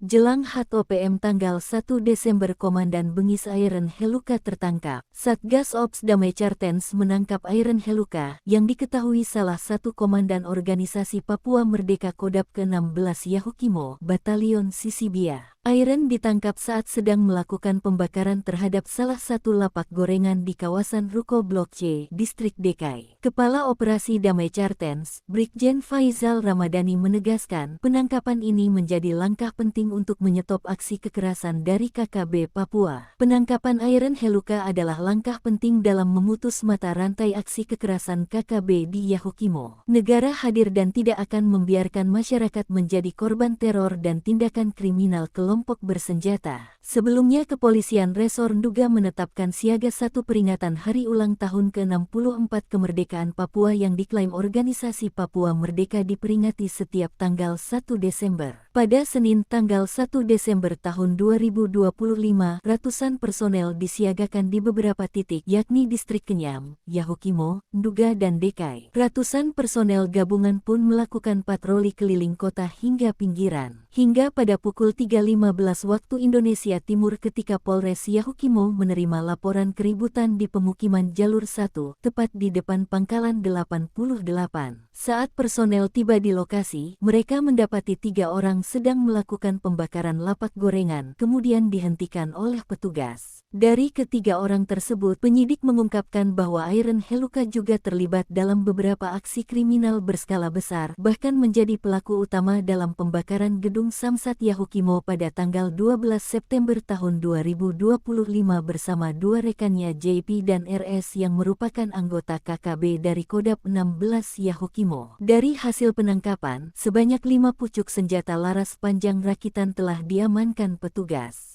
Jelang HOPM tanggal 1 Desember Komandan Bengis Airen Heluka tertangkap. Satgas Ops Damai Cartens menangkap Airen Heluka yang diketahui salah satu komandan organisasi Papua Merdeka Kodap ke-16 Yahukimo, Batalion Sisibia. Airen ditangkap saat sedang melakukan pembakaran terhadap salah satu lapak gorengan di kawasan Ruko Blok C, Distrik Dekai. Kepala Operasi Damai Cartens, Brigjen Faizal Ramadhani menegaskan penangkapan ini menjadi langkah penting untuk menyetop aksi kekerasan dari KKB Papua. Penangkapan Airen Heluka adalah langkah penting dalam memutus mata rantai aksi kekerasan KKB di Yahukimo. Negara hadir dan tidak akan membiarkan masyarakat menjadi korban teror dan tindakan kriminal kelompok bersenjata. Sebelumnya Kepolisian Resor Nduga menetapkan siaga 1 peringatan hari ulang tahun ke-64 kemerdekaan Papua yang diklaim organisasi Papua Merdeka diperingati setiap tanggal 1 Desember. Pada Senin tanggal 1 Desember tahun 2025, ratusan personel disiagakan di beberapa titik yakni Distrik Kenyam, Yahukimo, Nduga dan Dekai. Ratusan personel gabungan pun melakukan patroli keliling kota hingga pinggiran. Hingga pada pukul 3.15 waktu Indonesia Timur ketika Polres Yahukimo menerima laporan keributan di pemukiman Jalur 1, tepat di depan Pangkalan 88. Saat personel tiba di lokasi, mereka mendapati 3 orang sedang melakukan pembakaran lapak gorengan, kemudian dihentikan oleh petugas. Dari ketiga orang tersebut, penyidik mengungkapkan bahwa Airen Heluka juga terlibat dalam beberapa aksi kriminal berskala besar, bahkan menjadi pelaku utama dalam pembakaran gedung Samsat Yahukimo pada tanggal 12 September tahun 2025 bersama 2 rekannya JP dan RS yang merupakan anggota KKB dari Kodap 16 Yahukimo. Dari hasil penangkapan, sebanyak 5 pucuk senjata laras panjang rakitan telah diamankan petugas.